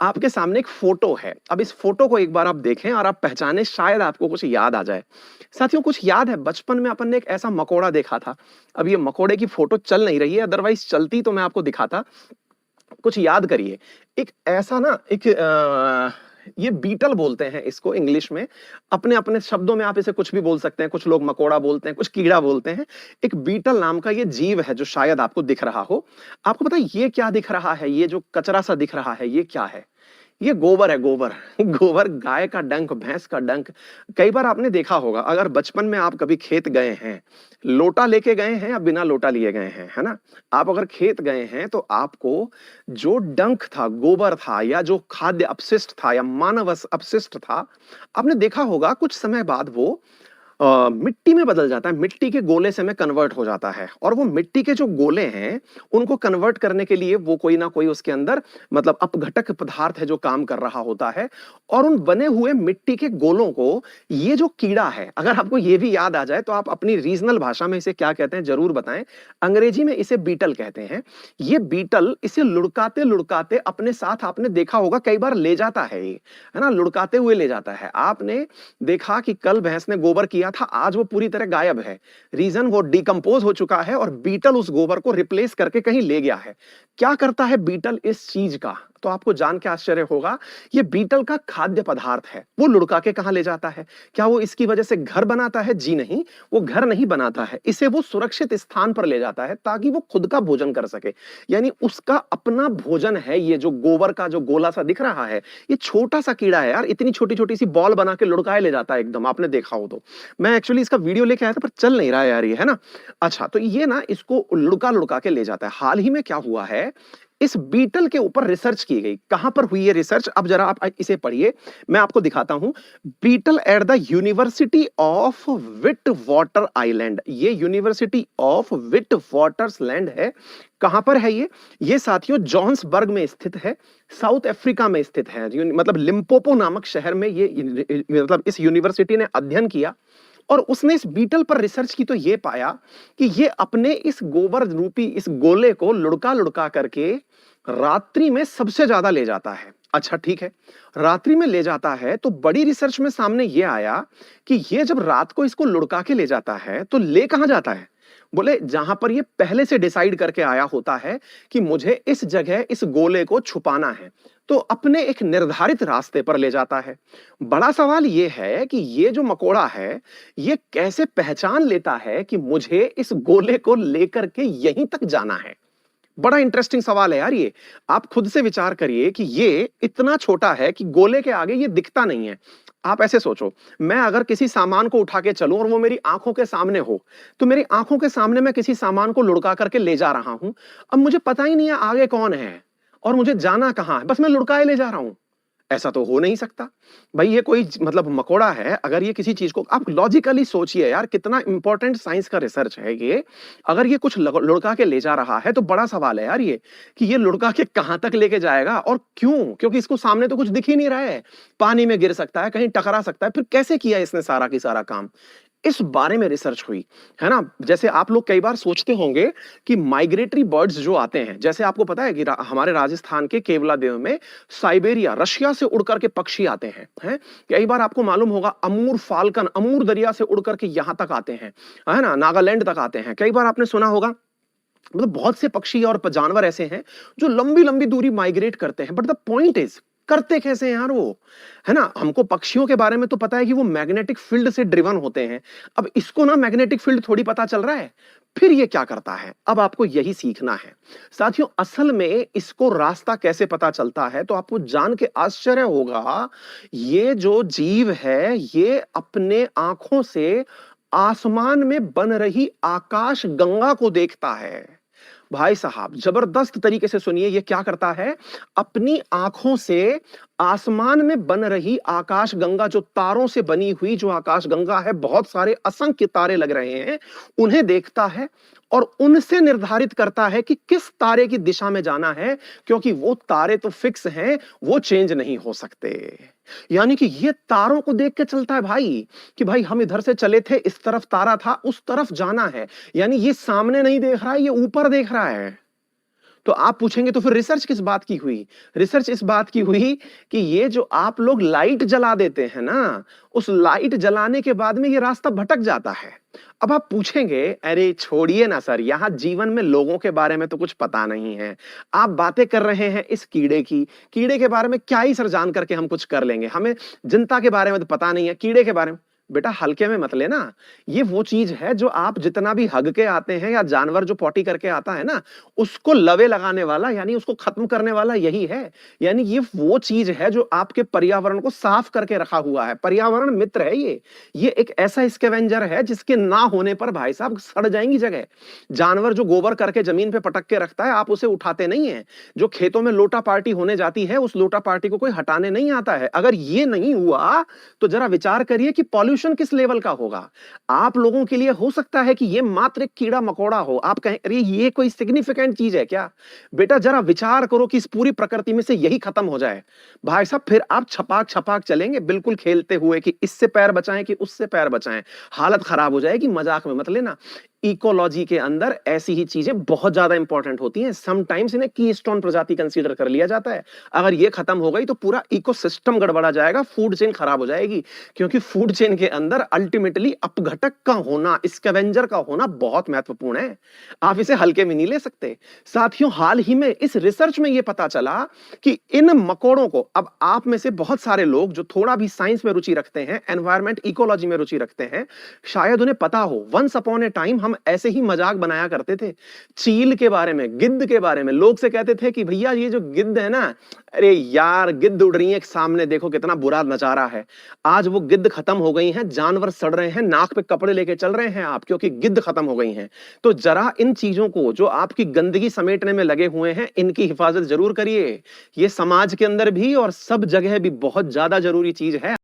आपके सामने एक फोटो है। अब इस फोटो को एक बार आप देखें और आप पहचाने, शायद आपको कुछ याद आ जाए। साथियों, कुछ याद है, बचपन में अपन ने एक ऐसा मकोड़ा देखा था। अब ये मकोड़े की फोटो चल नहीं रही है, अदरवाइज चलती तो मैं आपको दिखाता। कुछ याद करिए। एक ऐसा ना, एक ये बीटल बोलते हैं इसको इंग्लिश में। अपने अपने शब्दों में आप इसे कुछ भी बोल सकते हैं। कुछ लोग मकोड़ा बोलते हैं, कुछ कीड़ा बोलते हैं। एक बीटल नाम का ये जीव है जो शायद आपको दिख रहा हो। आपको पता है ये क्या दिख रहा है? ये जो कचरा सा दिख रहा है, ये क्या है? ये गोबर है, गोबर। गोबर, गाय का डंक, भैंस का डंक। कई बार आपने देखा होगा, अगर बचपन में आप कभी खेत गए हैं, लोटा लेके गए हैं या बिना लोटा लिए गए हैं, है ना? आप अगर खेत गए हैं तो आपको जो डंक था, गोबर था, या जो खाद्य अपशिष्ट था या मानव अपशिष्ट था, आपने देखा होगा कुछ समय बाद वो मिट्टी में बदल जाता है। मिट्टी के गोले से में कन्वर्ट हो जाता है। और वो मिट्टी के जो गोले हैं, उनको कन्वर्ट करने के लिए वो कोई ना कोई उसके अंदर मतलब अपघटक पदार्थ है जो काम कर रहा होता है। और उन बने हुए मिट्टी के गोलों को ये जो कीड़ा है, अगर आपको ये भी याद आ जाए तो आप अपनी रीजनल भाषा में इसे क्या कहते हैं जरूर बताएं। अंग्रेजी में इसे बीटल कहते हैं। ये बीटल इसे लुढ़काते लुढ़काते अपने साथ, आपने देखा होगा कई बार ले जाता है ये, है ना? लुढ़काते हुए ले जाता है। आपने देखा कि कल भैंस ने गोबर किया था, आज वो पूरी तरह गायब है। रीजन, वो डिकम्पोज हो चुका है और बीटल उस गोबर को रिप्लेस करके कहीं ले गया है। क्या करता है बीटल इस चीज का? तो आपको जान के आश्चर्य होगा, ये बीटल का खाद्य पदार्थ है। वो लुढ़का के कहां ले जाता है? क्या वो इसकी वजह से घर बनाता है? जी नहीं, वो घर नहीं बनाता है। इसे वो सुरक्षित स्थान पर ले जाता है ताकि वो खुद का भोजन कर सके। यानी उसका अपना भोजन है ये जो गोबर का जो गोला सा दिख रहा है। ये छोटा सा कीड़ा है यार, इतनी छोटी छोटी सी बॉल बना के लुढ़काए ले जाता है एकदम, आपने देखा हो तो। मैं एक्चुअली इसका वीडियो लेके आया था पर चल नहीं रहा है यार ये, है ना? अच्छा, तो ये ना इसको लुढ़का लुढ़का के ले जाता है। हाल ही में क्या हुआ है, इस बीटल के ऊपर रिसर्च की गई। कहां पर हुई है रिसर्च? अब जरा आप इसे पढ़िए, मैं आपको दिखाता हूं। Beetle at the university of Witwatersrand. ये university of Witwatersrand है। कहां पर है ये साथियों जोहान्सबर्ग में स्थित है, साउथ अफ्रीका में स्थित है। मतलब लिम्पोपो नामक शहर में ये मतलब इस यूनिवर्सिटी ने अध्ययन किया और उसने इस बीटल पर रिसर्च की तो ये पाया कि ये अपने इस गोबर रूपी इस गोले को लुढ़का लुढ़का करके रात्रि में सबसे ज्यादा ले जाता है। अच्छा ठीक है, रात्रि में ले जाता है तो बड़ी रिसर्च में सामने ये आया कि ये जब रात को इसको लुढ़का के ले जाता है तो ले कहां जाता है? बोले जहां पर ये पहले से डिसाइड करके आया होता है कि मुझे इस जगह इस गोले को छुपाना है, तो अपने एक निर्धारित रास्ते पर ले जाता है। बड़ा सवाल ये है कि ये जो मकोड़ा है, ये कैसे पहचान लेता है कि मुझे इस गोले को लेकर के यहीं तक जाना है? बड़ा इंटरेस्टिंग सवाल है यार ये। आप खुद से विचार करिए कि ये इतना छोटा है कि गोले के आगे ये दिखता नहीं है। आप ऐसे सोचो, मैं अगर किसी सामान को उठा के चलूं और वो मेरी आंखों के सामने हो, तो मेरी आंखों के सामने मैं किसी सामान को लुढ़का करके ले जा रहा हूं। अब मुझे पता ही नहीं है आगे कौन है और मुझे जाना कहां है, बस मैं लुढ़काए ले जा रहा हूं। ऐसा तो हो नहीं सकता भाई। ये कोई मतलब मकोड़ा है, अगर ये किसी चीज को, आप लॉजिकली सोचिए यार, कितना इंपॉर्टेंट साइंस का रिसर्च है ये। अगर ये कुछ लुढ़का के ले जा रहा है तो बड़ा सवाल है यार ये कि ये लुढ़का के कहां तक लेके जाएगा और क्यों? क्योंकि इसको सामने तो कुछ दिख ही नहीं रहा है। पानी में गिर सकता है, कहीं टकरा सकता है, फिर कैसे किया इसने सारा की सारा काम? इस बारे में रिसर्च हुई, है ना? जैसे आप लोग कई बार सोचते होंगे कि माइग्रेटरी बर्ड्स जो आते हैं, जैसे आपको पता है कि हमारे राजस्थान के केवलादेव में साइबेरिया, रशिया से उड़ करके पक्षी आते हैं। कई बार आपको मालूम होगा अमूर फाल्कन अमूर दरिया से उड़ करके यहां तक आते हैं, है ना? नागालैंड तक आते हैं। कई बार आपने सुना होगा, मतलब बहुत से पक्षी और जानवर ऐसे हैं जो लंबी लंबी दूरी माइग्रेट करते हैं। बट द पॉइंट इज, करते कैसे हैं यार वो, है ना? हमको पक्षियों के बारे में तो पता है कि वो मैग्नेटिक फील्ड से ड्रिवन होते हैं। अब इसको ना मैग्नेटिक फील्ड थोड़ी पता चल रहा है, फिर ये क्या करता है? अब आपको यही सीखना है साथियों। असल में इसको रास्ता कैसे पता चलता है, तो आपको जान के आश्चर्य होगा। ये जो जीव है, ये अपने आंखों से आसमान में बन रही आकाश गंगा को देखता है। भाई साहब जबरदस्त तरीके से सुनिए, ये क्या करता है? अपनी आंखों से आसमान में बन रही आकाश गंगा, जो तारों से बनी हुई जो आकाश गंगा है, बहुत सारे असंख्य तारे लग रहे हैं, उन्हें देखता है और उनसे निर्धारित करता है कि किस तारे की दिशा में जाना है, क्योंकि वो तारे तो फिक्स हैं, वो चेंज नहीं हो सकते। यानी कि ये तारों को देख के चलता है भाई, कि भाई हम इधर से चले थे, इस तरफ तारा था, उस तरफ जाना है। यानी ये सामने नहीं देख रहा है, ये ऊपर देख रहा है। तो आप पूछेंगे तो फिर रिसर्च किस बात की हुई? रिसर्च इस बात की हुई कि ये जो आप लोग लाइट जला देते हैं ना, उस लाइट जलाने के बाद में ये रास्ता भटक जाता है। अब आप पूछेंगे, अरे छोड़िए ना सर, यहाँ जीवन में लोगों के बारे में तो कुछ पता नहीं है। आप बातें कर रहे हैं इस कीड़े की, कीड़े के बारे में क्या ही सर जान करके हम कुछ कर लेंगे? हमें जनता के बारे में तो पता नहीं है, कीड़े के बारे में बेटा हल्के में मत लेना। ये वो चीज है जो आप जितना भी हग के आते हैं या जानवर जो पॉटी करके आता है ना, उसको लवे लगाने वाला यानी उसको खत्म करने वाला यही है। यानी ये वो चीज है जो आपके पर्यावरण को साफ करके रखा हुआ है। पर्यावरण मित्र है ये एक ऐसा स्कैवेंजर है जिसके ना होने पर भाई साहब सड़ जाएंगी जगह। जानवर जो गोबर करके जमीन पे पटक के रखता है, आप उसे उठाते नहीं है। जो खेतों में लोटा पार्टी होने जाती है, उस लोटा पार्टी को कोई हटाने नहीं आता है। अगर ये नहीं हुआ तो जरा विचार करिए कि पॉल्यूशन किस लेवल का होगा। आप लोगों के लिए हो सकता है कि ये मात्र एक कीड़ा मकोड़ा हो, आप कहें अरे ये कोई सिग्निफिकेंट चीज है क्या? बेटा जरा विचार करो कि इस पूरी प्रकृति में से यही खत्म हो जाए, भाई साहब फिर आप छपाक छपाक चलेंगे बिल्कुल खेलते हुए कि इससे पैर बचाएं कि उससे पैर बचाएं। हालत खराब हो जाएगी, मजाक में मत लेना। इकोलॉजी के अंदर ऐसी ही चीजें बहुत ज्यादा इंपॉर्टेंट होती हैं। समटाइम्स इन्हें कीस्टोन प्रजाति कंसीडर कर लिया जाता है। अगर ये खत्म हो गई तो पूरा इकोसिस्टम गड़बड़ा जाएगा, फूड चेन खराब हो जाएगी। क्योंकि फूड चेन के अंदर अल्टीमेटली अपघटक का होना, स्कैवेंजर का होना बहुत महत्वपूर्ण है। आप इसे हल्के में नहीं ले सकते। साथियों, हाल ही में इस रिसर्च में यह पता चला कि इन मकोड़ों को, अब आप में से बहुत सारे लोग जो थोड़ा भी साइंस में रुचि रखते हैं, एनवायरमेंट इकोलॉजी में रुचि रखते हैं, शायद उन्हें पता हो वंस अपॉन ए टाइम हम ऐसे ही मजाक बनाया करते थे चील के बारे में, गिद्ध के बारे में। लोग से कहते थे कि भैया ये जो गिद्ध है ना, अरे यार गिद्ध उड़ रही है सामने, देखो कितना बुरा नजारा है। आज वो गिद्ध खत्म हो गई हैं, जानवर सड़ रहे हैं, नाक पे कपड़े लेके चल रहे हैं आप, क्योंकि गिद्ध खत्म हो गई हैं। तो जरा इन चीजों को जो आपकी गंदगी समेटने में लगे हुए हैं, इनकी हिफाजत जरूर करिए। ये समाज के अंदर भी और सब जगह भी बहुत ज्यादा जरूरी चीज है।